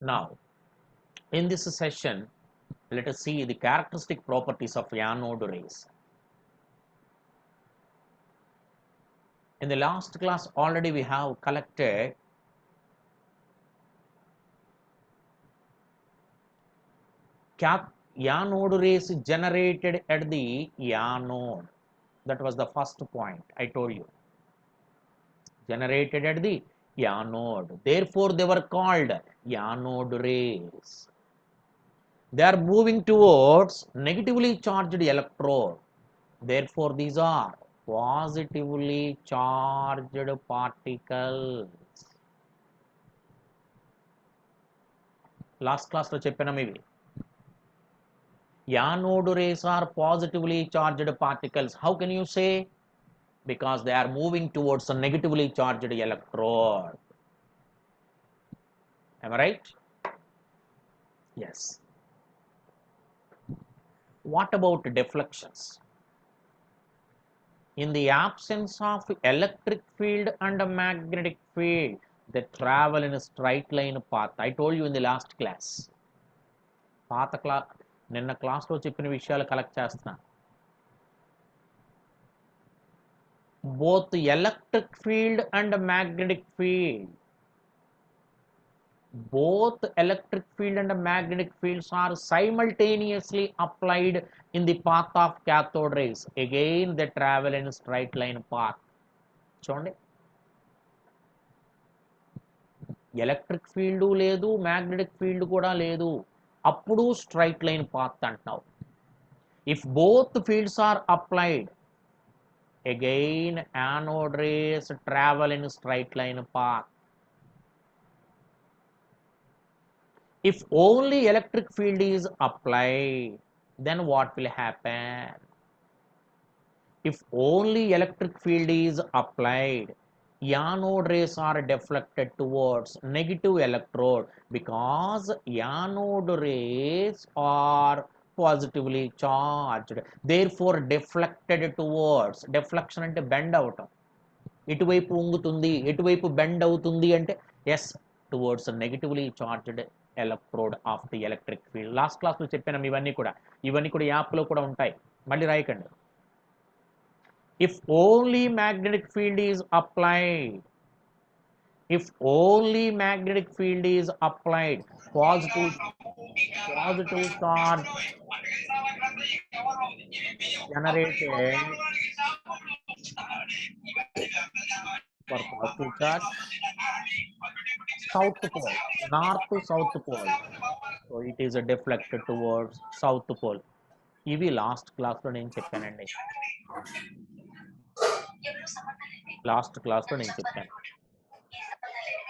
Now, in this session, let us see the characteristic properties of anode rays. In the last class, already we have collected anode rays generated at the anode. That was the first point I told you. Generated at the anode. Therefore, they were called anode rays. They are moving towards negatively charged electrode. Therefore, these are positively charged particles. Last class lo cheppana maybe. Anode rays are positively charged particles. How can you say? Because they are moving towards a negatively charged electrode. Am I right? Yes. What about deflections? In the absence of electric field and magnetic field, they travel in a straight line path. I told you in the last class. నిన్న క్లాస్లో చెప్పిన విషయాలు collect చేస్తున్నా. Both electric field and magnetic field. Both electric field and magnetic fields are simultaneously applied in the path of cathode rays. Again, they travel in a straight line path. చూడండి, electric field లేదు, magnetic field కూడా లేదు, అప్పుడు straight line path అంటున్నావు. If both fields are applied, again anode rays travel in straight line path. If only electric field is applied, then what will happen? If only electric field is applied, anode rays are deflected towards negative electrode because anode rays are positively charged. Therefore, deflected towards, deflection అంటే bend అవటం, ఇటువైపు ఉంగుతుంది, ఎటువైపు bend అవుతుంది అంటే yes, towards negatively charged electrode of the electric field. Last క్లాస్లో చెప్పాను ఇవన్నీ కూడా యాప్లో కూడా ఉంటాయి, మళ్ళీ రాయకండి. If only magnetic field is applied, if only magnetic field is applied, positive charge generated for positive charge, south pole, north to south pole, so it is deflected towards south pole. ఇవి last క్లాస్లో నేను చెప్పానండి. Last క్లాస్లో నేను చెప్పాను.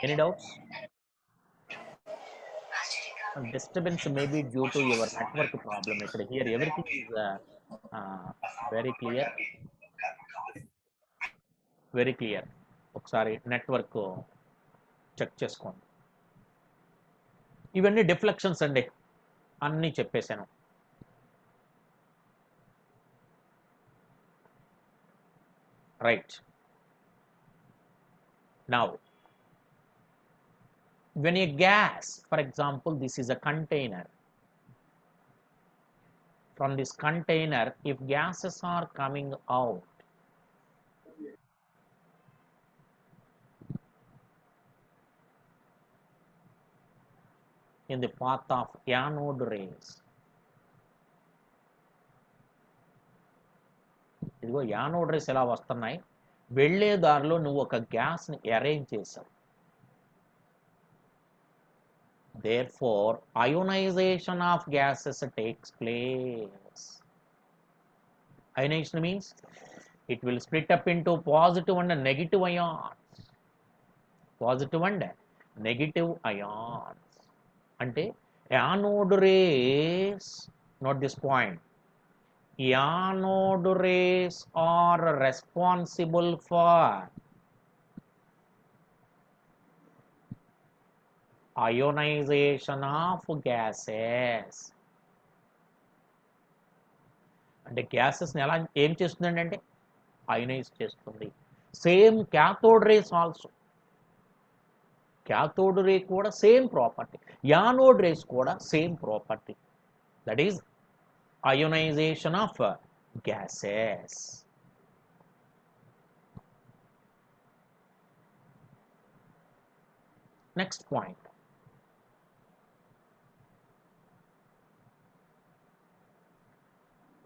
Any doubts? Disturbance may be due to your network problem. Here everything is very clear. ఒకసారి network check చేసుకోండి. ఇవన్నీ డిఫ్లెక్షన్స్ అండి, అన్నీ చెప్పేశాను. Right. Now when a gas, for example, this is a container, from this container if gases are coming out, in the path of anode rays, ఇదిగో anode race ఎలా వస్తున్నాయి, వెళ్ళే దారిలో నువ్వు ఒక గ్యాస్ని అరేంజ్ చేసావు. Therefore, ionization of gases takes place. Ionization means it will split up into positive and negative ions. Positive and negative ions. అంటే anode rays, note this point, anode rays are responsible for ionization of gases. అంటే గ్యాసెస్ని ఎలా ఏం చేస్తుందండి అంటే ionise చేస్తుంది. Same cathode race also. cathode ray kuda same property, anode rays kuda same property, that is ionization of gases. Next point,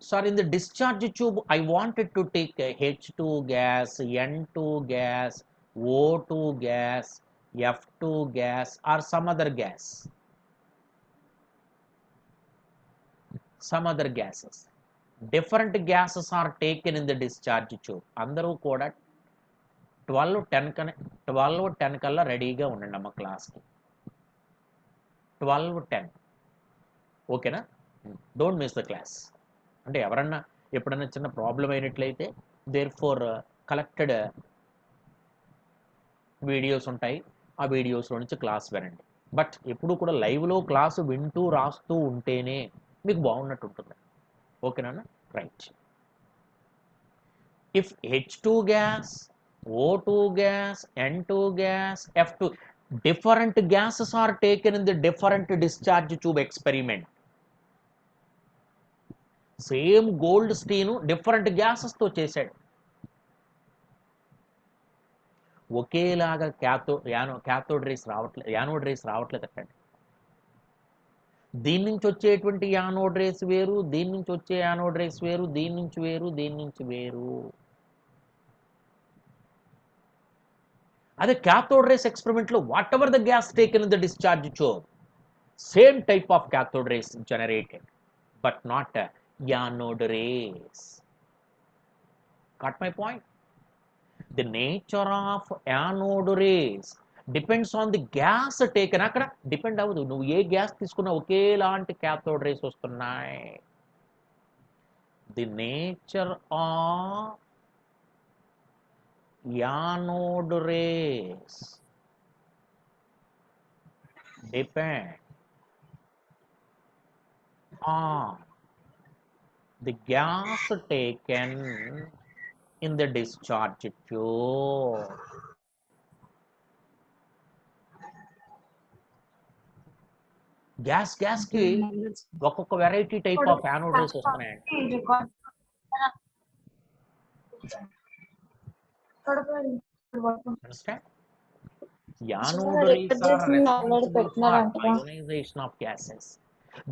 sir, in the discharge tube I wanted to take a H2 gas, N2 gas, O2 gas, F2 gas or some other gas, some other gases. Different gases are taken in the discharge tube. అందరూ కూడా 12:10 కల్లా రెడీగా ఉండండి అమ్మ క్లాస్కి. 12:10 ఓకేనా? Don't miss the class. అంటే ఎవరన్నా ఎప్పుడన్నా చిన్న ప్రాబ్లం అయినట్లయితే దేర్ ఫోర్ కలెక్టెడ్ వీడియోస్ ఉంటాయి, ఆ వీడియోస్లో నుంచి క్లాస్ వినండి. బట్ ఎప్పుడు కూడా లైవ్లో క్లాసు వింటూ రాస్తూ ఉంటేనే మీకు బాగున్నట్టు ఉంటుంది. ఓకేనా? Right. If H2 gas, O2 gas, N2 gas, F2, different gases are taken in the different discharge tube experiment. Same Goldstein different gases తో చేశాడు. ఒకేలాగా యానోడ్ రేస్ రావట్లేదు అట్టండి. దీని నుంచి వచ్చేటువంటి యానోడ్ రేస్ వేరు, దీని నుంచి వచ్చే యానోడ్ రేస్ వేరు, దీని నుంచి వేరు, దీని నుంచి వేరు. అదే cathode rays experiment లో what ever the gas taken in the discharge tube, same type of cathode rays generated, but not anode rays. Got my point? The nature of anode rays depends on the gas taken. అక్కడ depend అవ్వదు, నువ్వు ఏ gas తీసుకున్నా ఒకేలాంటి cathode rays వస్తున్నాయి. The nature of anode rays depend on the gas taken in the discharge tube. Gas కి ఒక్కొక్క variety type of anode race వస్తున్నాయండి. Understand? Anode rays are responsible for ionization of gases.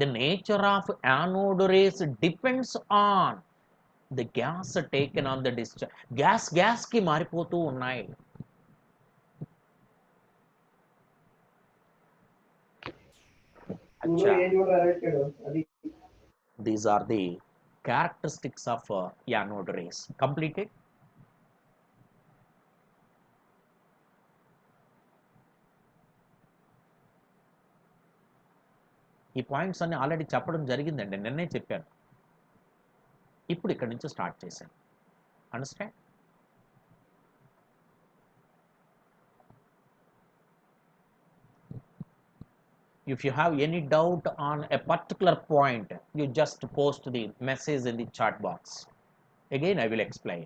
The nature of anode rays depends on the gas taken on the discharge. Gas కి మారిపోతూ ఉన్నాయి. These are the characteristics of anode rays. Completed? ఈ points అన్ని already చెప్పడం జరిగిందండి, నిన్నే చెప్పాను. ఇప్పుడు ఇక్కడ నుంచి స్టార్ట్ చేశాను. Understand? If you have any doubt on a particular point, you just post the message in the chat box. Again, I will explain.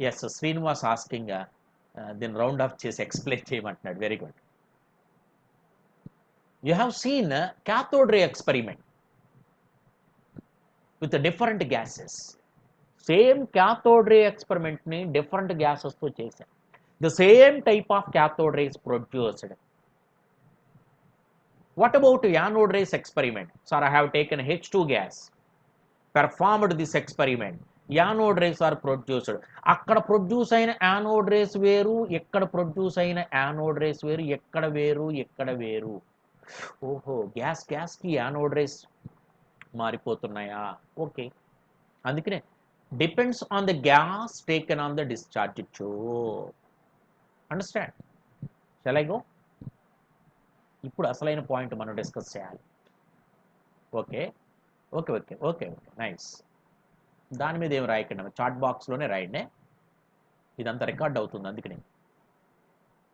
Yes, so Sreen was asking, then round off chase explain cheyamantadu. Very good. You have seen a cathode ray experiment with the different gases. Same cathode ray experiment ni different gases to chesam. The same type of cathode rays produced. What about anode rays experiment? Sir, I have taken H2 gas, performed this experiment. Anode rays are produced. అక్కడ produce అయిన anode race వేరు, ఎక్కడ produce అయిన anode race వేరు, ఎక్కడ వేరు, ఎక్కడ వేరు. ఓహో, గ్యాస్కి యానోడ్ రేస్ మారిపోతున్నాయా? ఓకే, అందుకనే depends on the gas taken on the discharge tube. Understand? Shall I go? ఇప్పుడు అసలైన పాయింట్ మనం డిస్కస్ చేయాలి. Okay okay okay okay okay nice. దాని మీద ఏం రాయకండి, చాట్ బాక్స్లోనే రాయండి, ఇదంతా రికార్డ్ అవుతుంది. అందుకని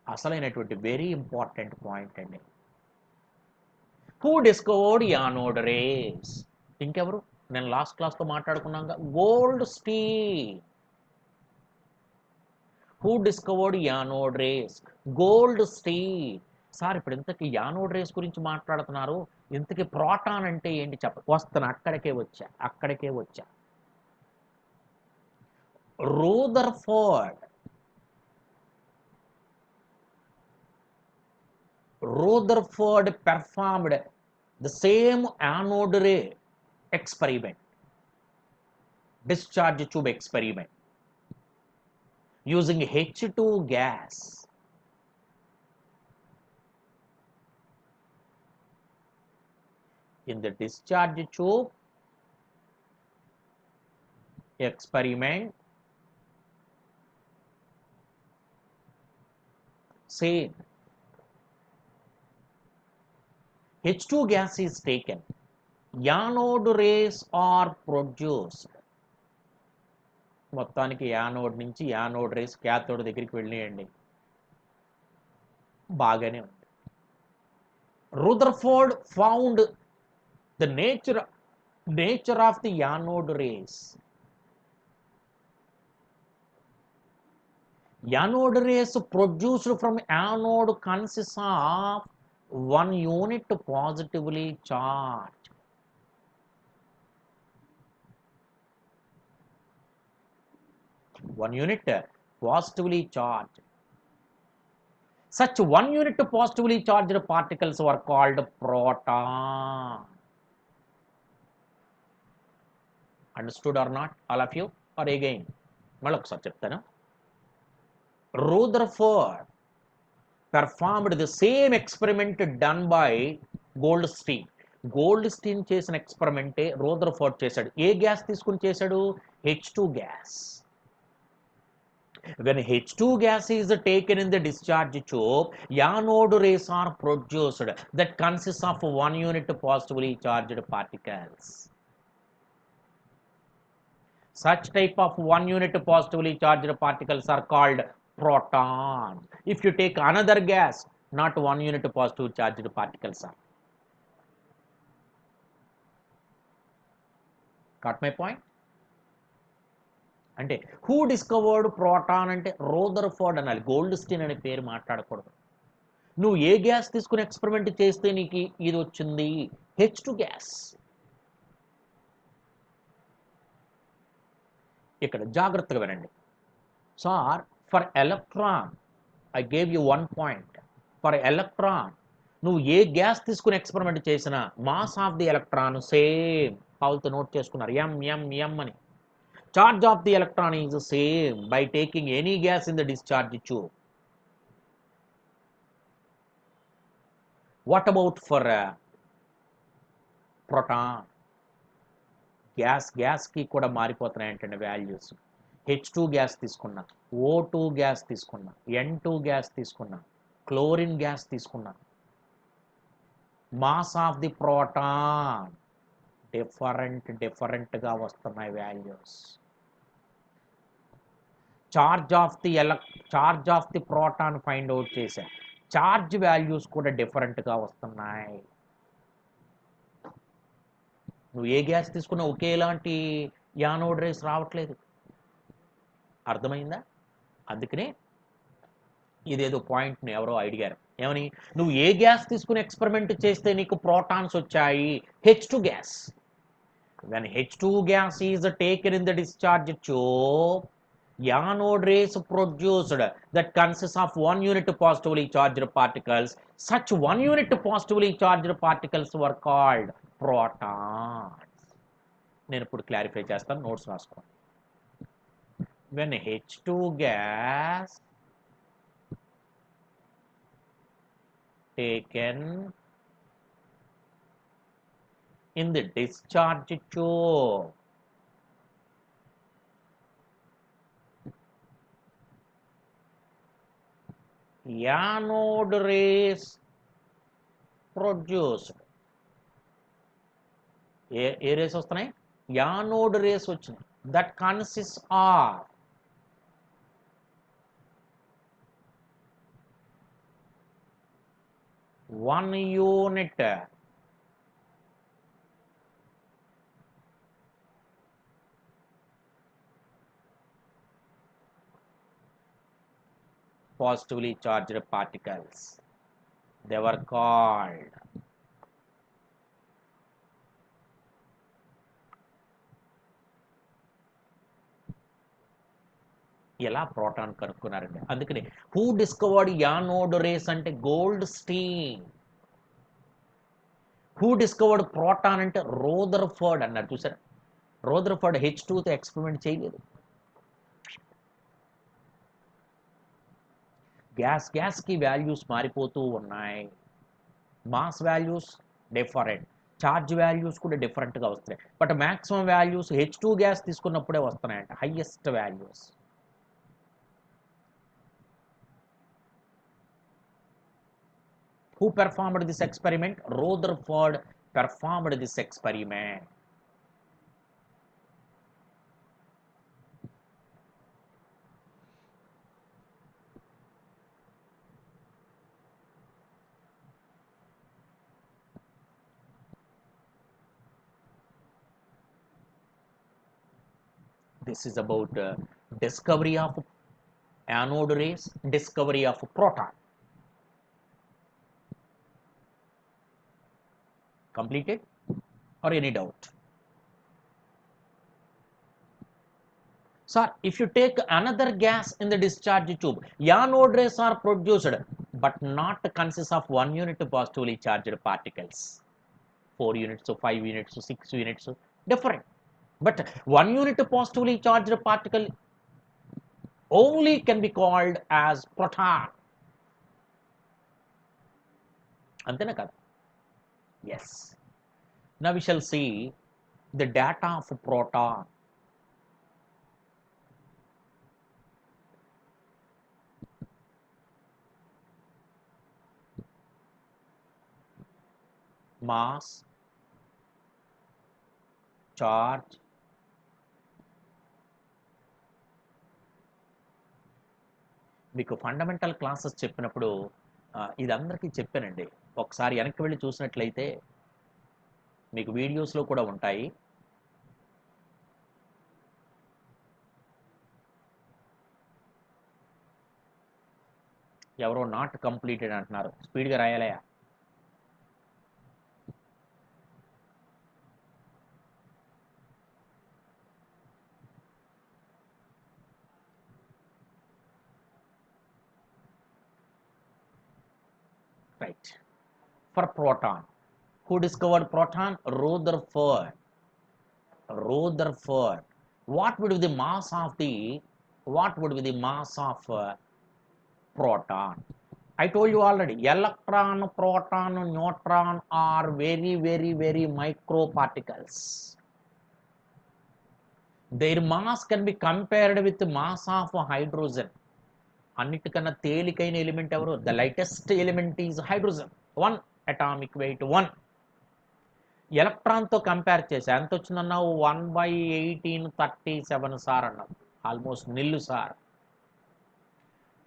అసలైనటువంటి వెరీ ఇంపార్టెంట్ పాయింట్ అండి. Who discovered anode rays? ఇంకెవరు? నేను లాస్ట్ క్లాస్తో మాట్లాడుకున్నాగా, Goldstein. Who discovered anode rays? Goldstein. Sir ఇప్పుడు ఇంతకీ యానోడ్ రేస్ గురించి మాట్లాడుతున్నారు, ఇంతకీ ప్రోటాన్ అంటే ఏంటి వస్తున్నా, అక్కడికే వచ్చా. Rutherford performed the same anode ray experiment, discharge tube experiment, using H2 gas. In the discharge tube experiment, same H2 gas is taken, anode rays are produced. మొత్తానికి యానోడ్ నుంచి యానోడ్ రేస్ క్యాథోడ్ దగ్గరికి వెళ్ళియండి, బాగానే ఉంది. Rutherford found the nature of the anode race. Anode race produced from anode consists of 1 unit positively charged. One unit positively charged. Such 1 unit positively charged particles were called proton. Understood or not, all of you? Or again, మళ్ళీ ఒకసారి చెప్తాను. Rutherford performed the same experiment done by Goldstein. Goldstein చేసిన ఎక్స్పెరిమెంటే Rutherford చేశాడు. ఏ gas తీసుకుని చేశాడు? H2 gas. When H2 gas is taken in the discharge tube, anode rays are produced that consists of 1 unit positively charged particles. Such type of 1 unit positively charged particles are called protons. If you take another gas, not 1 unit positive charged particles are. Got my point? అంటే who discovered proton అంటే Rutherford అనాలి, Goldstein అనే పేరు మాట్లాడకూడదు. నువ్వు ఏ gas తీసుకుని experiment చేస్తే నీకు ఇది వచ్చింది? H2 gas. ఇక్కడ జాగ్రత్తగా వినండి sir. For electron I gave you 1 point. For electron నువ్వు ఏ గ్యాస్ తీసుకుని ఎక్స్పెరిమెంట్ చేసినా mass of the electron same. కావులతో నోట్ చేసుకున్నారు M అని. Charge of the electron is the same by taking any gas in the discharge tube. What about for proton? Gas కి కూడా మారిపోతున్నాయంటే values. H2 gas తీసుకున్నా, O2 gas తీసుకున్నా, N2 gas తీసుకున్నా, chlorine gas తీసుకున్నా, mass of the proton డిఫరెంట్గా వస్తున్నాయి values. Charge of the proton find out చేశా, charge values కూడా డిఫరెంట్గా వస్తున్నాయి. నువ్వు ఏ గ్యాస్ తీసుకున్నా ఒకేలాంటి యానోడ్ రేస్ రావట్లేదు. అర్థమైందా? అందుకనే ఇదేదో పాయింట్ని ఎవరో అడిగారు, ఏమని? నువ్వు ఏ గ్యాస్ తీసుకుని ఎక్స్పెరిమెంట్ చేస్తే నీకు ప్రోటాన్స్ వచ్చాయి? H2 gas. When H2 gas is taken in the discharge tube, anode rays produced that consists of 1 unit positively charged particles. Such 1 unit positively charged particles were called protons. నేను ఇప్పుడు clarify చేస్తాను, notes రాసుకోండి. When H2 gas taken in the discharge tube, anode rays produced. ఏ rays వస్తున్నాయి? Anode rays వచ్చినాయి. That consist of 1 unit positively charged particles. They were called ఎలా proton కనుక్కున్నారండి. అందుకని హూ డిస్కవర్డ్ యానోడ్ రేస్ అంటే Goldstein. Who discovered proton అంటే Rutherford అన్నారు. చూసారా, రోదర్ఫర్డ్ H2తో ఎక్స్పెరిమెంట్ చేయలేదు. గ్యాస్కి వాల్యూస్ మారిపోతూ ఉన్నాయి. Mass values different, charge values కూడా డిఫరెంట్గా వస్తున్నాయి. But maximum values H2 gas తీసుకున్నప్పుడే వస్తున్నాయంట, highest values. Who performed this experiment? Rutherford performed this experiment. This is about discovery of anode rays, discovery of proton. Completed or any doubt? Sir, if you take another gas in the discharge tube, anode rays are produced but not consist of 1 unit positively charged particles. 4 units, so 5 units, so 6 units, so different. But 1 unit positively charged particle only can be called as proton. Antena kada? Yes. Now we shall see the data of proton. Mass, charge, మీకు fundamental classes చెప్పినప్పుడు ఇది అందరికీ చెప్పానండి. ఒకసారి వెనక్కి వెళ్ళి చూసినట్లయితే మీకు వీడియోస్లో కూడా ఉంటాయి. ఎవరో నాట్ కంప్లీటెడ్ అంటున్నారు, స్పీడ్గా రాయాలయా? Right. For proton, who discovered proton? Rutherford. What would be the mass of proton? I told you already, electron, proton, neutron are very micro particles. Their mass can be compared with the mass of hydrogen. అన్నిటికన్నా తేలికైన element ఎవరు? The lightest element is hydrogen. 1 atomic weight 1. ఎలక్ట్రాన్తో compare చేసి ఎంత వచ్చిందన్నావు? 1/1837 sir అన్నావు, almost nil sir.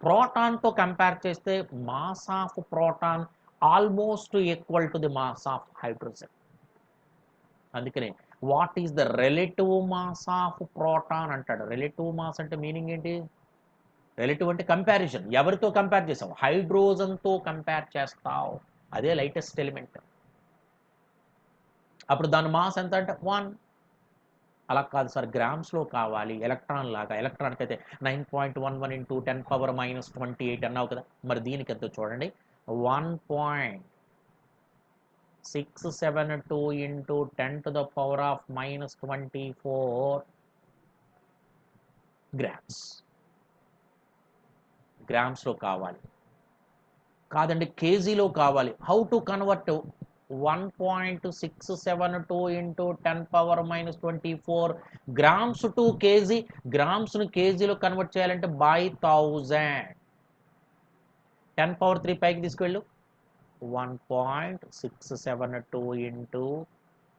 ప్రోటాన్తో compare చేస్తే mass of proton almost equal to the mass of hydrogen. అందుకని what is the relative mass of proton అంటాడు. రిలేటివ్ మాస్ అంటే మీనింగ్ ఏంటి? రిలేటివ్ అంటే కంపారిజన్. ఎవరితో కంపేర్ చేసావు? హైడ్రోజన్తో కంపేర్ చేస్తావు, అదే లైటెస్ట్ ఎలిమెంట్. అప్పుడు దాని మాస్ ఎంత అంటే 1. అలా కాదు సార్, గ్రామ్స్లో కావాలి ఎలక్ట్రాన్ లాగా. ఎలక్ట్రాన్కి అయితే 9.11 × 10⁻⁻28 అన్నావు కదా, మరి దీనికి ఎంతో చూడండి, 1.672 × 10⁻⁻24 గ్రామ్స్. గ్రామ్స్లో కావాలి, కాదండి కేజీలో కావాలి. How to convert 1.672 × 10⁻⁻24 grams to kg? గ్రామ్స్ను కేజీలో కన్వర్ట్ చేయాలంటే బై 1000. 10³ పైకి తీసుకెళ్ళు, 1.672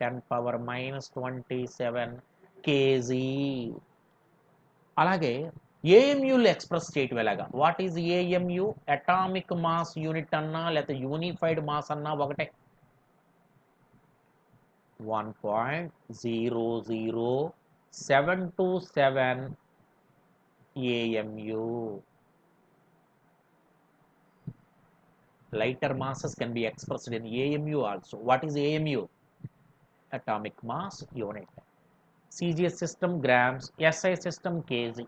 × 10⁻⁻27 కేజీ. అలాగే ఏఎంయూలు ఎక్స్ప్రెస్ చేయటం ఎలాగా? What is AMU? Atomic mass unit అన్నా లేకపోతే యూనిఫైడ్ మాస్ అన్నా ఒకటే. 1.00727 AMU. Lighter masses can be expressed in AMU also. What is AMU? Atomic mass unit. CGS system grams, SI system kg.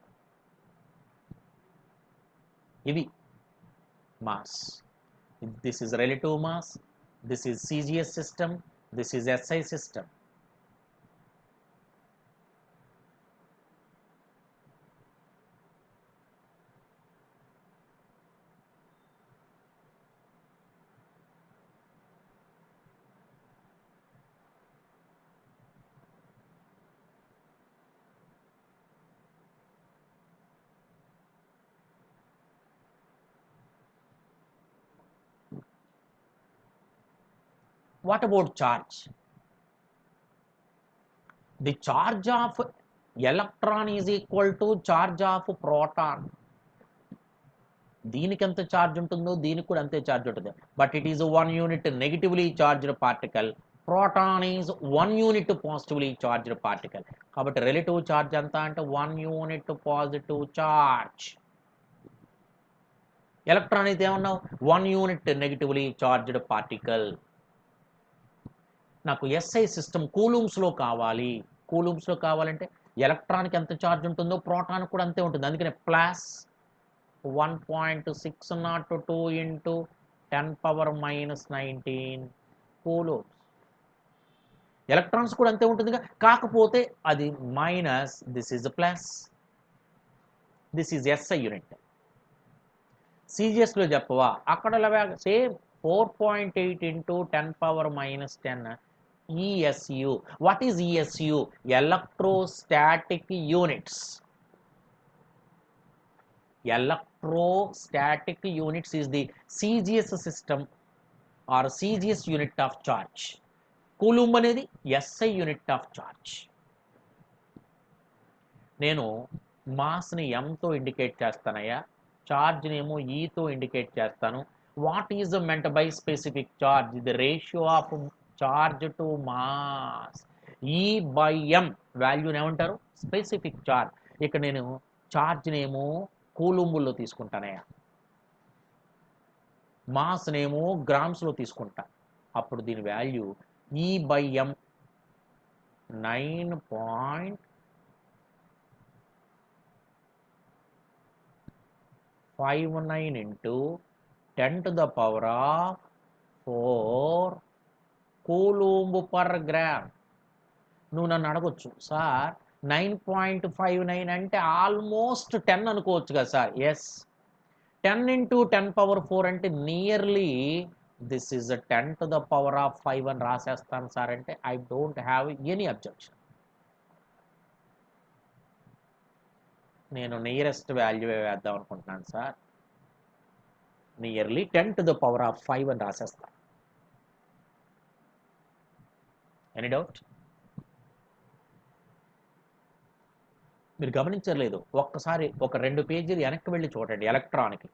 Ivi mass. This is relative mass. This is CGS system. This is SI system. What about charge? The charge of electron is equal to charge of proton. దీనికి ఎంత charge ఉంటుందో దీనికి కూడా అంతే charge ఉంటుంది. But it is 1 unit negatively charged particle. Proton is 1 unit positively charged particle. కాబట్టి relative charge ఎంత అంటే 1 యూనిట్ పాజిటివ్ ఛార్జ్. ఎలక్ట్రాన్ అయితే ఏమన్నావు 1 యూనిట్ నెగిటివ్లీ చార్జ్డ్ పార్టికల్. నాకు ఎస్ఐ సిస్టమ్ కూలూమ్స్లో కావాలి. కూలూమ్స్లో కావాలంటే ఎలక్ట్రాన్కి ఎంత ఛార్జ్ ఉంటుందో ప్రోటాన్ కూడా అంతే ఉంటుంది. అందుకనే ప్లస్ 1.602 into 10⁻⁻19 కూలూమ్స్. ఎలక్ట్రాన్స్ కూడా అంతే ఉంటుందిగా, కాకపోతే అది minus, this is plus, this is SI unit. సిజిఎస్లో చెప్పవా అక్కడ same 4.8 into 10⁻⁻10 ESU. What is ESU? Electrostatic units. Electrostatic units is the CGS system or CGS unit of charge. Coulomb అనేది SI unit of charge. నేను మాస్ని ఎంతో indicate చేస్తానయ్యా, ఛార్జ్ని ఏమో ఈతో indicate చేస్తాను. What is meant by specific charge? The ratio of charge to mass. ఈ by ఎం వాల్యూని ఏమంటారు? Specific charge. ఇక్కడ నేను ఛార్జ్ని ఏమో కూలుంబుల్లో తీసుకుంటానయ్యా, మాస్నేమో గ్రామ్స్లో తీసుకుంటా. అప్పుడు దీని వాల్యూ ఈ by M 9.59 into 10⁴ coulomb per gram. నువ్వు నన్ను అడగొచ్చు, సార్ 9.59 అంటే ఆల్మోస్ట్ 10 అనుకోవచ్చు కదా సార్. ఎస్, 10 into 10⁴ అంటే నియర్లీ దిస్ ఈజ్ 10⁵ అని రాసేస్తాను సార్ అంటే I don't have any objection. నేను నియరెస్ట్ వాల్యూ వేద్దాం అనుకుంటున్నాను సార్. నియర్లీ 10⁵ అని రాసేస్తాను. Any doubt? మీరు గమనించలేదు, ఒక్కసారి ఒక 2 పేజీలు వెనక్కి వెళ్ళి చూడండి. ఎలక్ట్రాన్కి,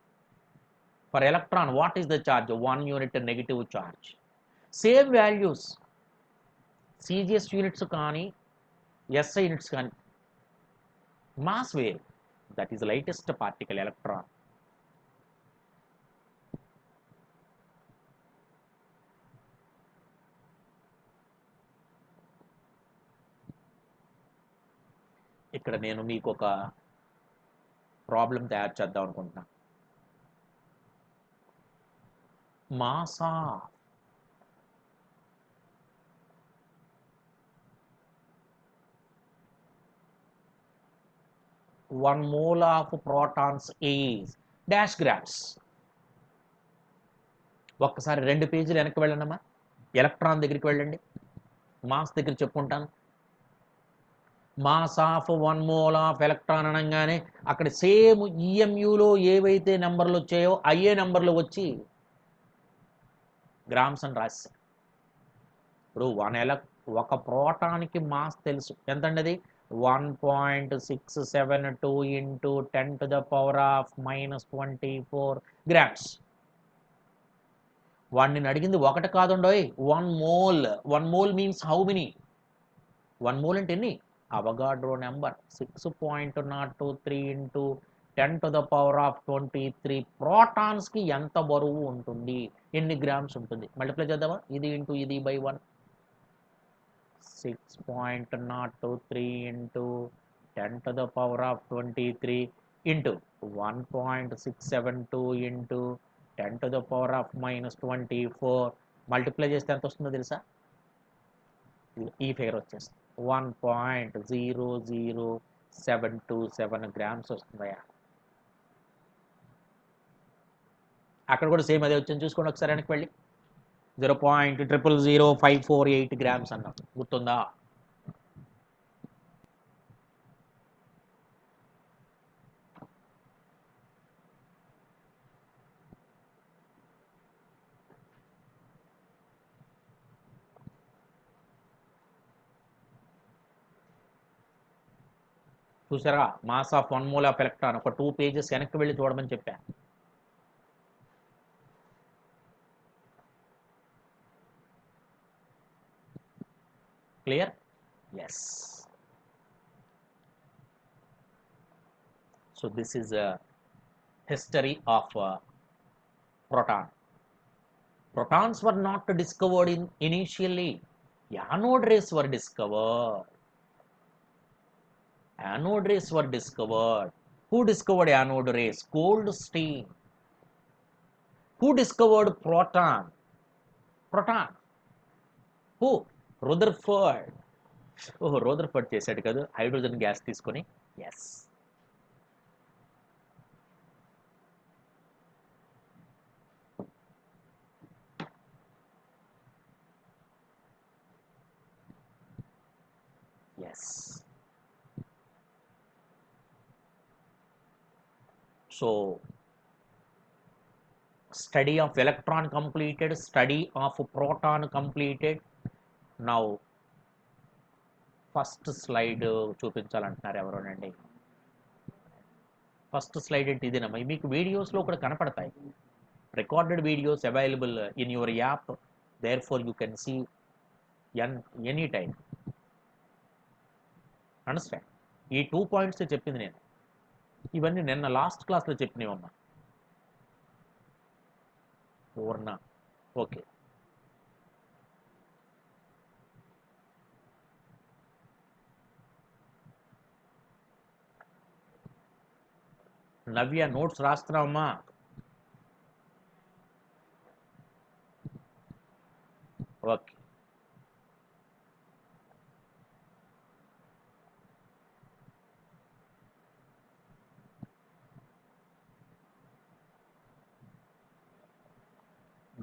for electron what is the charge? 1 unit negative charge. Same values CGS units కానీ ఎస్ఐ యూనిట్స్ కానీ, మాస్ వేరు. That is lightest particle electron. ఇక్కడ నేను మీకు ఒక ప్రాబ్లం తయారు చేద్దాం అనుకుంటున్నా. మాసా one mole of protons is dash grams. ఒక్కసారి 2 పేజీలు వెనక్కి వెళ్ళండమ్మా, ఎలక్ట్రాన్ దగ్గరికి వెళ్ళండి, మాస్ దగ్గర చెప్పుకుంటాను. Mass of 1 mole of electron అనగానే అక్కడ సేమ్ ఈఎంయూలో ఏవైతే నెంబర్లు వచ్చాయో అయ్యే నెంబర్లు వచ్చి గ్రామ్స్ అని రాసి. ఇప్పుడు ఒక ప్రోటాన్కి మాస్ తెలుసు ఎంతండి? అది 1.672 into 10⁻⁻24 గ్రామ్స్. వాడిని అడిగింది ఒకటి కాదుండోయ్, 1 mole. 1 mole means how many? 1 mole అంటే ఎన్ని? అవగాడ్రో నెంబర్ 6.023 into 10⁻23 ప్రోటాన్స్కి ఎంత బరువు ఉంటుంది, ఎన్ని గ్రామ్స్ ఉంటుంది? మల్టిప్లై చేద్దామా, ఇది ఇంటూ ఇది by 1, 6.03 into 10⁻23 into 1.672 into 10⁻−24 multiply చేస్తే ఎంత వస్తుందో తెలుసా? ఈ ఫిగర్ వచ్చేస్తుంది 1.00727 గ్రామ్స్ వస్తుందయా. అక్కడ కూడా సేమ్ అదే వచ్చింది, చూసుకోండి ఒకసారి వెనక్కి వెళ్ళి. 0.000548 గ్రామ్స్ అన్నాం, గుర్తుందా? చూసారా, mass of 1 mole of electron. ఒక 2 పేజెస్ వెనక్కి వెళ్ళి చూడమని చెప్పాను. Clear? Yes. So this is history of proton. Protons were not discovered initially. Anode rays were discovered. Anode rays were discovered. Who discovered anode rays? Goldstein. Who discovered proton? Proton. Who? Rutherford. Oh, Rutherford చేశాడు కదా hydrogen gas తీసుకొని. Yes. Yes. So, study of electron completed, study of proton completed. Now, first slide చూపించాలంటున్నారు ఎవరోనండి. First slide అంటే ఇదేనమ్మా, మీకు వీడియోస్లో కూడా కనపడతాయి. Recorded videos available in your app, therefore you can see any time. Understand? ఈ 2 పాయింట్స్ చెప్పింది నేను, ఇవన్నీ నిన్న లాస్ట్ క్లాస్లో చెప్పినవమ్మా. పూర్ణ ఓకే. నవ్య నోట్స్ రాస్తున్నావమ్మా? ఓకే.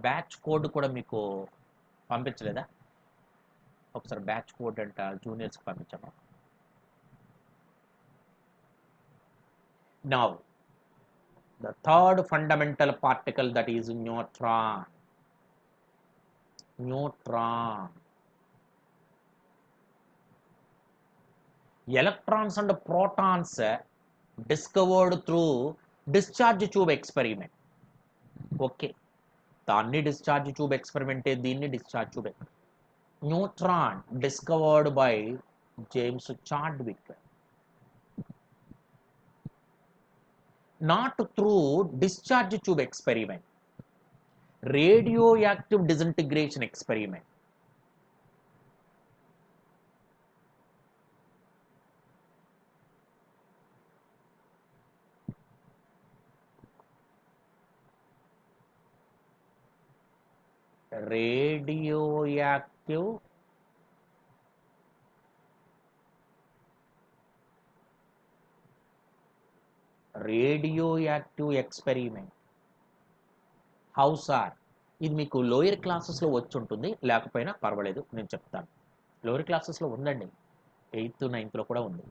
బ్యాచ్ కోడ్ కూడా మీకు పంపించలేదా? ఒకసారి బ్యాచ్ కోడ్ అంట జూనియర్స్కి పంపించాము. Now, the third fundamental particle, that is neutron. Neutron. Electrons and protons discovered through discharge tube experiment. Okay. దాన్ని డిశ్చార్జ్ ట్యూబ్ ఎక్స్పెరిమెంటే, దీన్ని discharge tube. Neutron discovered by James Chadwick. Not through discharge tube experiment, radio active disintegration experiment. Radioactive experiment. How sir? ఇది మీకు lower క్లాసెస్లో వచ్చి ఉంటుంది, లేకపోయినా పర్వాలేదు, నేను చెప్తాను. లోయర్ క్లాసెస్లో ఉందండి, 8th 9th కూడా ఉంది.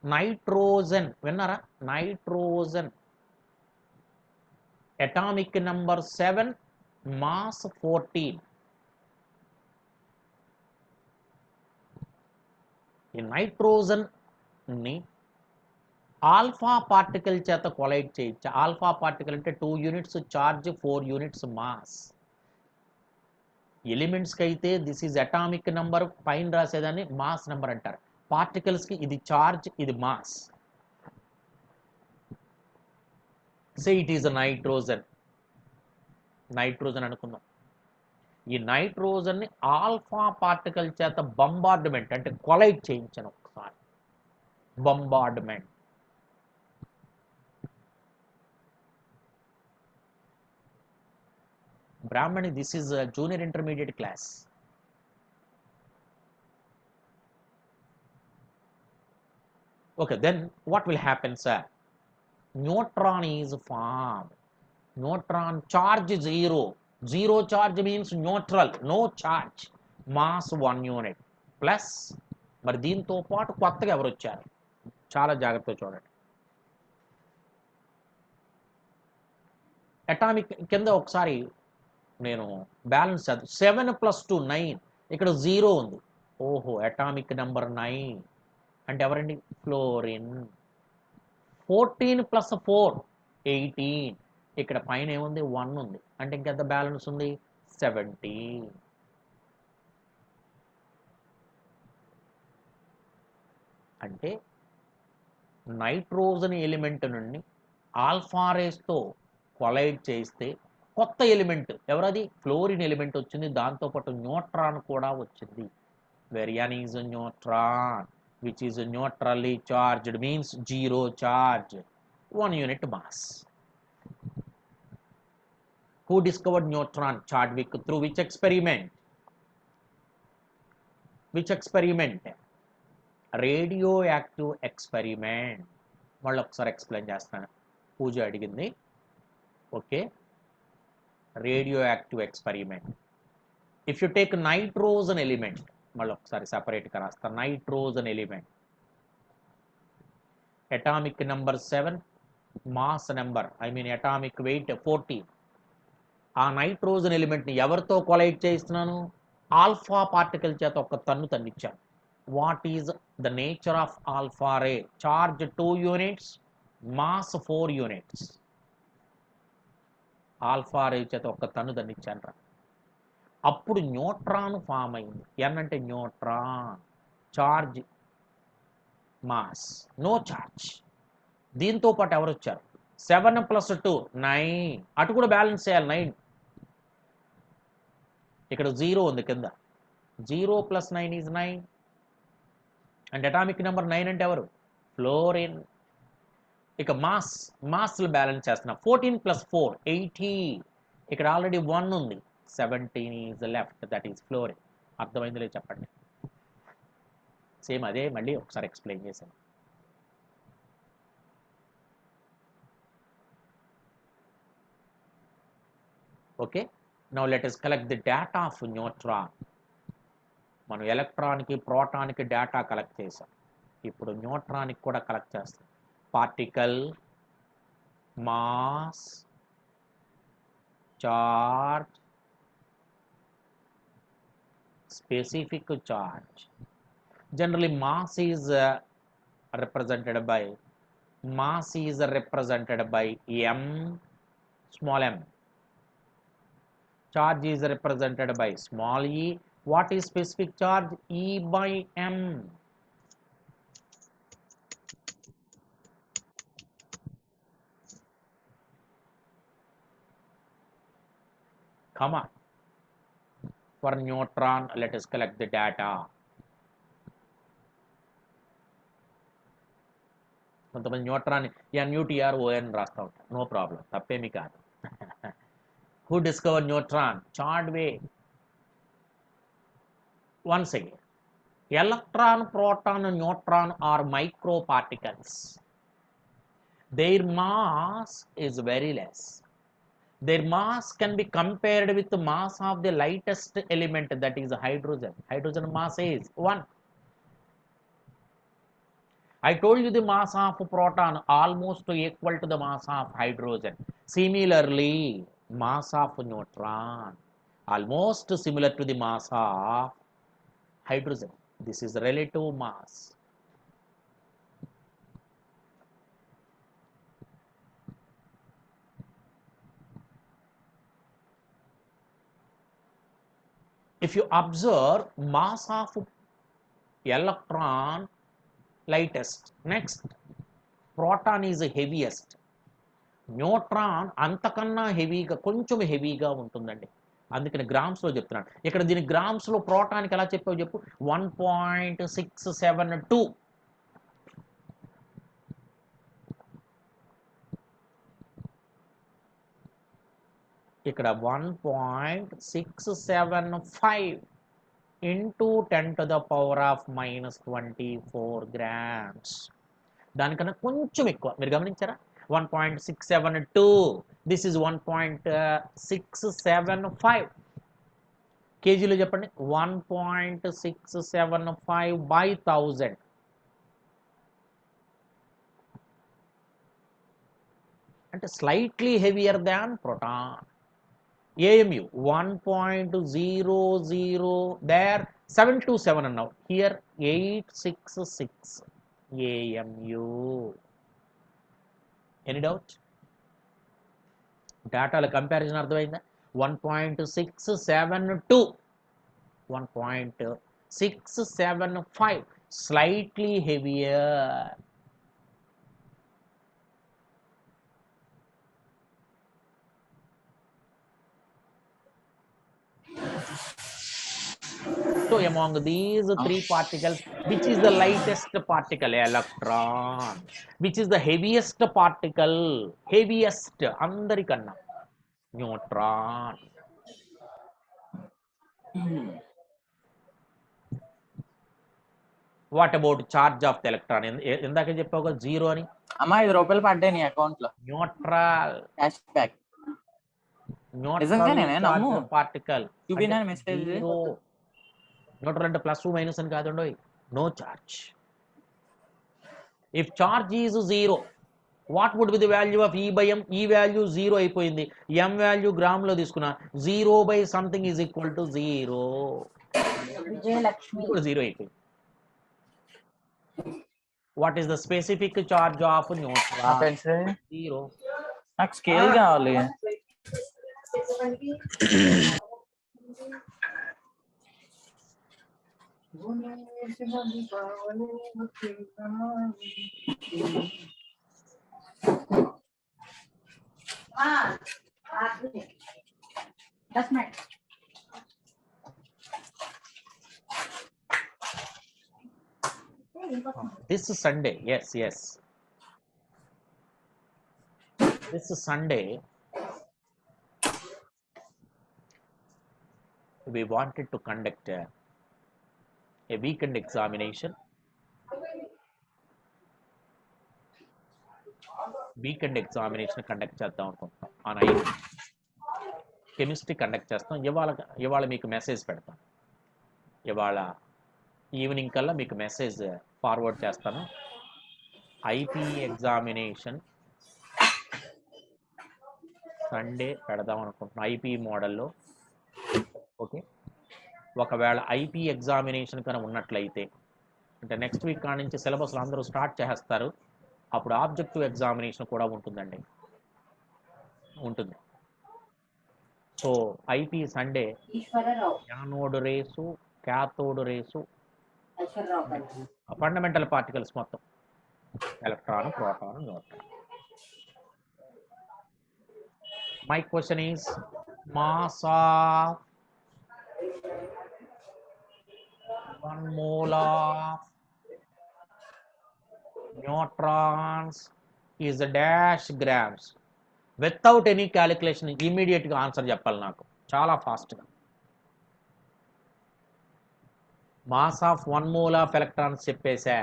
నైట్రోజన్ విన్నారా? Nitrogen atomic number 7, mass 14. ఈ నైట్రోజన్ ని ఆల్ఫా పార్టికల్ చేత కొలైడ్ చేయొచ్చు. ఆల్ఫా పార్టికల్ అంటే 2 యూనిట్స్ చార్జ్, 4 యూనిట్స్ మాస్. ఎలిమెంట్స్కి అయితే దిస్ ఈజ్ అటామిక్ నంబర్, పైన రాసేదాన్ని మాస్ నెంబర్ అంటారు. పార్టికల్స్కి ఇది చార్జ్, ఇది mass. Say it is nitrogen అనుకుందాం. ఈ నైట్రోజన్ని ఆల్ఫా పార్టికల్ చేత బంబార్డ్మెంట్ అంటే కొలైడ్ చేయించాను ఒకసారి. Bombardment. Brahmani, this is a junior intermediate class. Okay, then what will happen, sir? Neutron is formed. Neutron charge 0. 0 charge means neutral, no charge. Mass 1 unit. Plus, మరి దీంతో పాటు కొత్తగా ఎవరు వచ్చారు? చాలా జాగ్రత్తగా చూడండి. అటామిక్ కింద ఒకసారి నేను బ్యాలెన్స్ 7 + 2 9. ఇక్కడ 0 ఉంది. ఓహో, అటామిక్ నెంబర్ 9 అంటే ఎవరండి? ఫ్లోరిన్. 14 + 4 18. ఇక్కడ పైన ఏముంది? 1 ఉంది. అంటే ఇంకెంత బ్యాలెన్స్ ఉంది? 70. అంటే నైట్రోజన్ ఎలిమెంట్ నుండి ఆల్ఫా రేస్తో కొలైడ్ చేస్తే కొత్త ఎలిమెంట్ ఎవరది? ఫ్లోరిన్ ఎలిమెంట్ వచ్చింది. దాంతోపాటు న్యూట్రాన్ కూడా వచ్చింది. Where n is a neutron which is neutrally charged means 0 charge, 1 unit mass. Who discovered neutron? Chadwick. Through which experiment? Which experiment? Radioactive experiment. మళ్ళీ ఒకసారి ఎక్స్ప్లెయిన్ చేస్తాను. పూజ అడిగింది. Okay, radioactive experiment. If you take nitrogen element, మళ్ళీ ఒకసారి సెపరేట్గా రాస్తా. Nitrogen element, atomic number 7, mass number atomic weight 14. ఆ nitrogen ఎలిమెంట్ని ఎవరితో కొలైడ్ చేస్తున్నాను? ఆల్ఫా పార్టికల్ చేత ఒక తన్నిచ్చాను. What is the nature of alpha ray? Charge 2 units, mass 4 units. Alpha ray చేత ఒక తన్నిచ్చాను రా. అప్పుడు న్యూట్రాన్ ఫామ్ అయింది. ఎన్ అంటే neutron, charge, mass, no charge. దీంతో పాటు ఎవరు వచ్చారు? 7 + 2 9. అటు కూడా బ్యాలెన్స్ చేయాలి. 9. ఇక్కడ 0 ఉంది కింద. 0 + 9 is 9. అంటే అటామిక్ నెంబర్ 9 అంటే ఎవరు? ఫ్లోరిన్. ఇక మాస్లు బ్యాలెన్స్ చేస్తున్నా. 14 + 4 18. ఇక్కడ ఆల్రెడీ 1 ఉంది. 17 is left, that is fluorine. అర్థమైందో లేదు చెప్పండి. సేమ్ అదే మళ్ళీ ఒకసారి ఎక్స్ప్లెయిన్ చేశాను. Okay, now let us collect the data of neutron. మనం ఎలక్ట్రాన్కి ప్రోటాన్కి డేటా కలెక్ట్ చేసాం. ఇప్పుడు న్యూట్రాన్కి కూడా కలెక్ట్ చేస్తాం. Particle, mass, charge, specific charge. Generally mass is represented by m, small m. Charge is represented by small e. What is specific charge? E/m. Come on. For neutron, let us collect the data. కొంతమంది neutron NUTRON రాస్తూ ఉంటారు. No problem, తప్పేమీ కాదు. Who discovered neutron? Chadwick. Once again, electron, proton, neutron are microparticles. Their mass is very less. Their mass can be compared with the mass of the lightest element, that is hydrogen. Hydrogen mass is 1. I told you the mass of proton almost equal to the mass of hydrogen. Similarly, mass of neutron almost similar to the mass of hydrogen. This is relative mass. If you observe, mass of electron lightest, next proton is heaviest, neutron అంతకన్నా హెవీగా, కొంచెం హెవీగా ఉంటుందండి. అందుకని గ్రామ్స్లో చెప్తున్నాను. ఇక్కడ దీని గ్రామ్స్లో ప్రోటాన్కి ఎలా చెప్పావు చెప్పు. 1.672. ఇక్కడ 1.675 into 10⁻⁻24 grams. దానికన్నా కొంచెం ఎక్కువ. మీరు గమనించారా? 1.672. This is 1.675. కేజీలో చెప్పండి. 1.675/1000. అంటే slightly heavier than proton. AMU 1.00, there 727 అన్నావు, హియర్ 866 AMU. Any doubt? డేటాల కంపారిజన్ అర్థమైందా? 1.672, 1.675, slightly heavier. So among these three particles, which is the lightest particle? Electron. Which is the heaviest particle? Heaviest అందరికన్నా neutron. What about charge of the electron? ఇందాక చెప్పావు కదా 0 అని. అమ్మా 5 రూపాయలు పడ్డాయి నీ అకౌంట్ లో. Neutral cash back. Neutral particle. చూపినాను మెసేజ్. న్యూట్రల్ అంటే ప్లస్ మైనస్ అని కాదండి. No charge. If charge is 0, what would be the value of E/m? ఈ వాల్యూ 0 అయిపోయింది. m వాల్యూ గ్రామ్లో తీసుకున్నా 0/something ఈజ్ ఈక్వల్ టు 0. ఇప్పుడు 0 అయిపోయింది. What is the specific charge of neutron? 0. నాకు స్కేల్ కావాలి. This Sunday, yes. This Sunday, we wanted to conduct a weekend examination. Weekend examination conduct చేద్దాం అనుకుంటున్నాం. On chemistry conduct చేస్తాం. ఇవాళ మీకు మెసేజ్ పెడతాను. ఇవాళ ఈవినింగ్ కల్లా మీకు మెసేజ్ ఫార్వర్డ్ చేస్తాను. ఐపీ ఎగ్జామినేషన్ సండే పెడదాం అనుకుంటున్నాం ఐపీ మోడల్లో. ఓకే, ఒకవేళ ఐపీ ఎగ్జామినేషన్ కన్నా ఉన్నట్లయితే, అంటే నెక్స్ట్ వీక్ కాడ నుంచి సిలబస్లు అందరూ స్టార్ట్ చేస్తారు. అప్పుడు ఆబ్జెక్టివ్ ఎగ్జామినేషన్ కూడా ఉంటుంది. So IP Sunday anode rays, cathode rays, fundamental particles మొత్తం, electron, proton, neutron. My question is mass of 1 mole of neutrons is dash grams. Without any calculation ఇమీడియట్గా answer చెప్పాలి నాకు, చాలా ఫాస్ట్గా. Mass of 1 mole of electrons చెప్పేశా,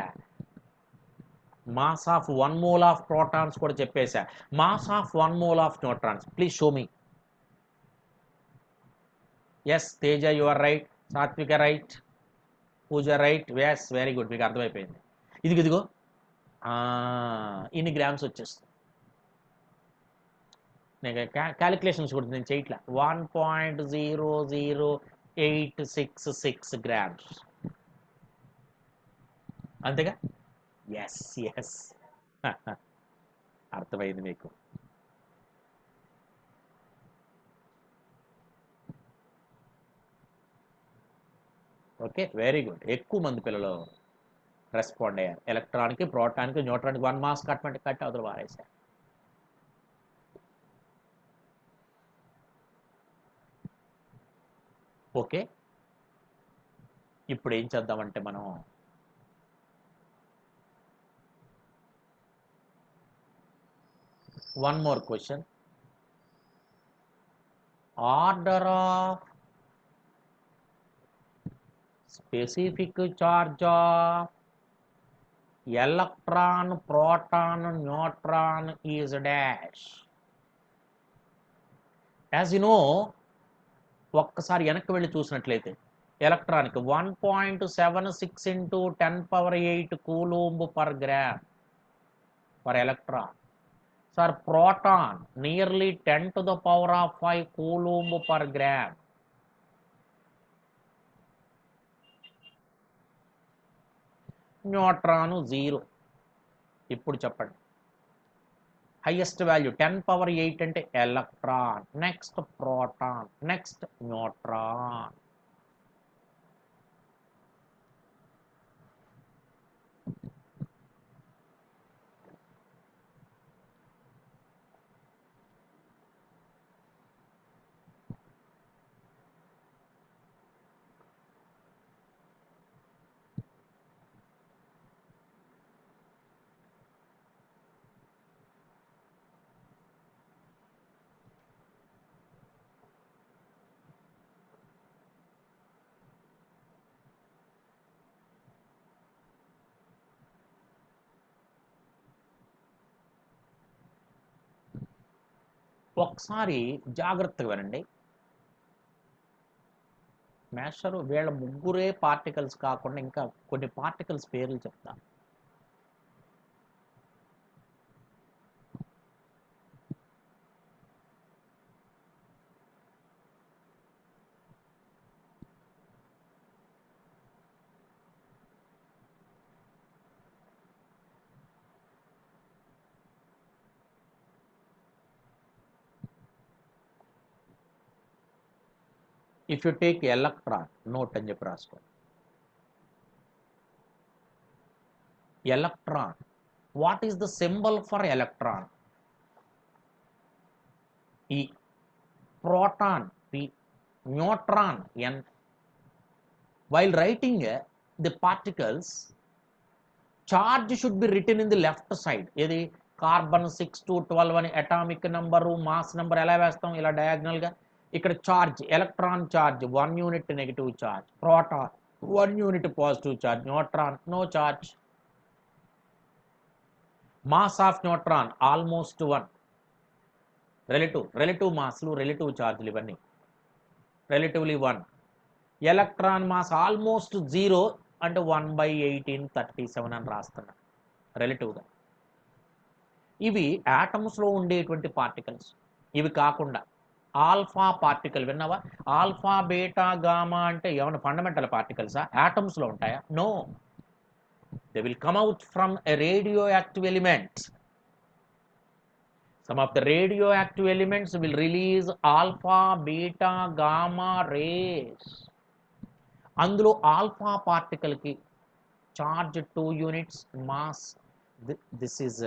mass of 1 mole of protons కూడా చెప్పేశా, mass of 1 mole of neutrons. Please show me. Yes Teja, you are right. Satvika right. Puja right. Yes, very good, మీకు అర్థమైపోయింది. ఇదిగో ఇన్ని గ్రామ్స్ వచ్చేస్తుంది. నేను క్యాలిక్యులేషన్స్ కూడా నేను చేయట్లా. 1.00866 grams అంతేగా? ఎస్ అర్థమైంది మీకు. Okay, very good. ఎక్కువ మంది పిల్లలు రెస్పాండ్ అయ్యారు. ఎలక్ట్రాన్కి, ప్రోటాన్కి, న్యూట్రాన్కి 1 మాస్ కట్టి అవతల వారేశారు. ఓకే, ఇప్పుడు ఏం చేద్దామంటే మనం one more question. Order of specific charge of electron, proton, neutron is dash. As you know, ఒక్కసారి వెనక్కి వెళ్ళి చూసినట్లయితే ఎలక్ట్రాన్కి 1.76 into 10⁸ coulomb per gram per electron. Sir proton nearly 10⁵ coulomb per gram. Neutron 0. ఇప్పుడు చెప్పండి, హైయెస్ట్ వాల్యూ 10⁸ అంటే electron, next proton, next neutron. ఒకసారి జాగ్రత్తగా వినండి. మేషరు వీళ్ళ ముగ్గురే పార్టికల్స్ కాకుండా ఇంకా కొన్ని పార్టికల్స్ పేర్లు చెప్తా. If you take electron, note అని చెప్పి రాసుకోండి. Electron, what is the symbol for electron? ఈ proton P, neutron N. While writing the particles, charge should be written in the left side. ఏది కార్బన్ 6 to 12 అని atomic number, mass number ఎలా వేస్తాం? ఇలా డయాగ్నల్గా. ఇక్కడ charge, electron charge 1 unit negative charge, proton 1 unit positive charge, neutron no charge. Mass of neutron almost 1. Relative మాస్లు, relative ఛార్జ్లు ఇవన్నీ రిలేటివ్లీ 1. ఎలక్ట్రాన్ మాస్ ఆల్మోస్ట్ 0 అంటే 1/1837 అని రాస్తున్నా రిలేటివ్గా. ఇవి యాటమ్స్లో ఉండేటువంటి పార్టికల్స్. ఇవి కాకుండా ఆల్ఫా పార్టికల్ విన్నావా? ఆల్ఫా, బీటా, గామా అంటే ఏమైనా ఫండమెంటల్ పార్టికల్సా? యాటమ్స్లో ఉంటాయా? No, they will come out from a radioactive element. Some of the radioactive elements will release alpha, beta, gamma rays. అందులో ఆల్ఫా పార్టికల్ కి charge 2 units, mass this is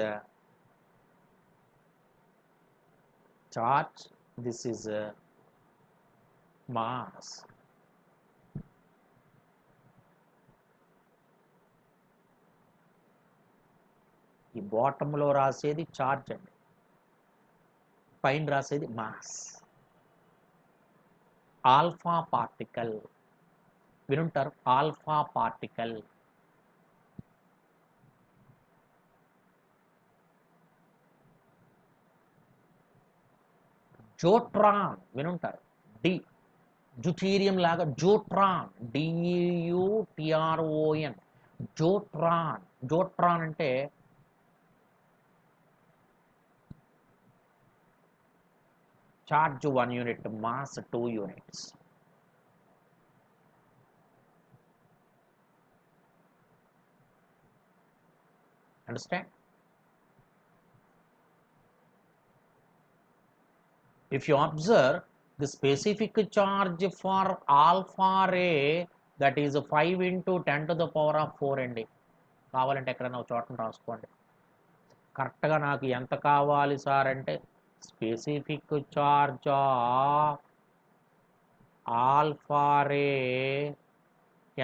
charge, this is mass. ఈ బాటంలో రాసేది charge అండి, పైన రాసేది mass. Alpha particle వినుంటారు, alpha particle. జోట్రాన్ వినుంటారు, డి డ్యూటీరియం లాగా జోట్రాన్, DEUTRON, జోట్రాన్. జోట్రాన్ అంటే charge 1 unit, mass 2 units. Understand? If you observe the specific charge for alpha ray, that is 5 into 10⁴ అండి. కావాలంటే ఎక్కడైనా ఒక చోటను రాసుకోండి. కరెక్ట్గా నాకు ఎంత కావాలి సార్ అంటే స్పెసిఫిక్ చార్జ్ ఆఫ్ ఆల్ఫా రే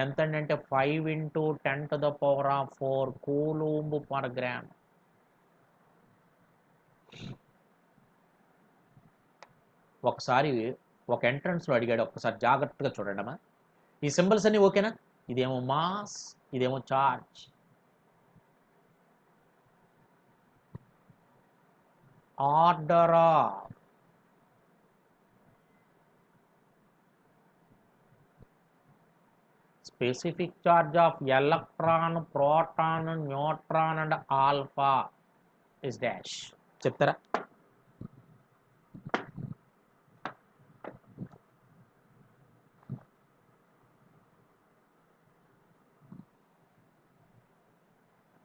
ఎంత అంటే 5 × 10⁴ కూలుంబ్ పర్ గ్రామ్. ఒకసారి ఒక ఎంట్రన్స్లో అడిగాడు, ఒకసారి జాగ్రత్తగా చూడండి అమ్మా. ఈ సింబల్స్ అన్నీ ఓకేనా? ఇదేమో మాస్, ఇదేమో charge. Order of specific charge of electron, proton, neutron and alpha is dash. చెప్తారా?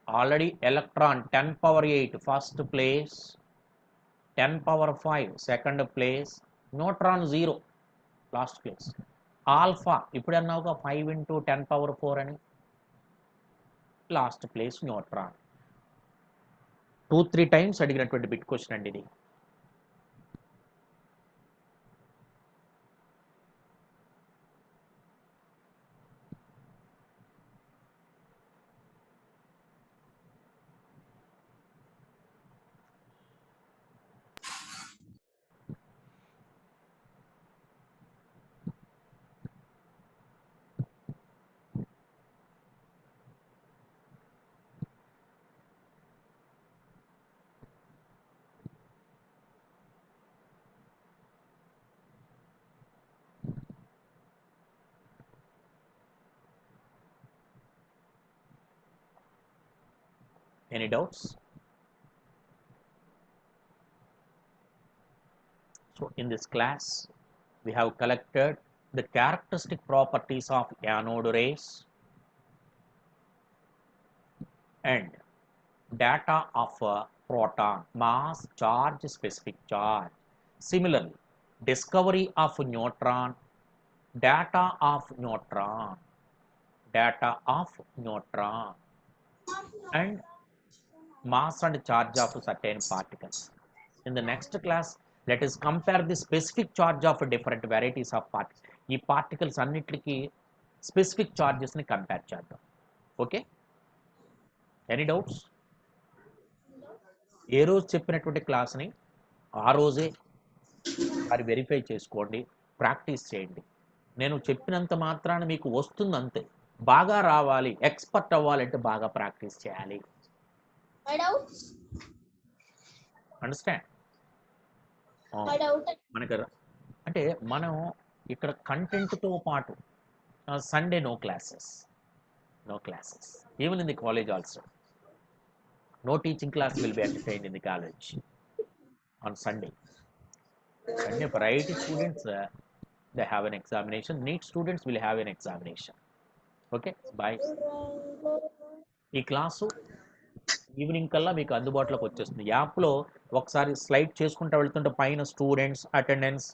Already electron 10⁸ first place, 10⁵ second place, neutron 0 last place. Alpha ఇప్పుడు అన్నావుగా 5 × 10⁴ అని, లాస్ట్ ప్లేస్ న్యూట్రాన్. 2-3 టైమ్స్ అడిగినటువంటి బిట్ క్వశ్చన్ అండి ఇది. Any doubts? So in this class we have collected the characteristic properties of anode rays and data of proton, mass, charge, specific charge. Similarly, discovery of neutron, data of neutron, and mass and charge of certain particles. In the next class, let us compare the specific charge of different varieties of particles. ఈ particles అన్నిటికీ specific చార్జెస్ని compare చేద్దాం. Okay, any doubts? ఏ రోజు చెప్పినటువంటి క్లాస్ని ఆ రోజే అది వెరిఫై చేసుకోండి, ప్రాక్టీస్ చేయండి. నేను చెప్పినంత మాత్రాన మీకు వస్తుంది అంతే. బాగా రావాలి, ఎక్స్పర్ట్ అవ్వాలంటే బాగా ప్రాక్టీస్ చేయాలి. అండర్స్టాండ్? మనకు అంటే మనం ఇక్కడ కంటెంట్తో పాటు Sunday no classes, even in the college also no teaching class will be entertained in the college on Sunday. Sunday, variety students they have an examination. NEET students will have an examination. Okay, bye. ఈ class evening కల్లా మీకు అందుబాటులోకి వచ్చేస్తుంది. యాప్లో ఒకసారి slide చేసుకుంటూ వెళ్తుంటే పైన స్టూడెంట్స్, అటెండెన్స్,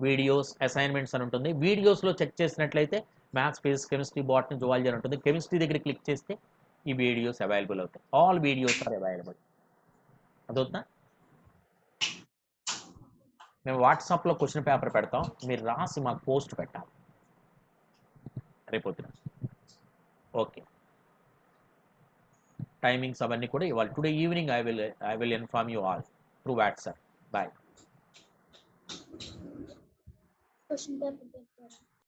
వీడియోస్, అసైన్మెంట్స్ అని ఉంటుంది. వీడియోస్లో చెక్ చేసినట్లయితే maths, physics, chemistry, botany, zoology అని ఉంటుంది. కెమిస్ట్రీ దగ్గర క్లిక్ చేస్తే ఈ వీడియోస్ అవైలబుల్ అవుతాయి. All videos are available. అదవుతుందా? మేము వాట్సాప్లో క్వశ్చన్ పేపర్ పెడతాం, మీరు రాసి మాకు పోస్ట్ పెట్టాలి రేపొద్దున. ఓకే, టైమింగ్స్ అవన్నీ కూడా ఇవాళ today evening I will inform you all through WhatsApp. Bye.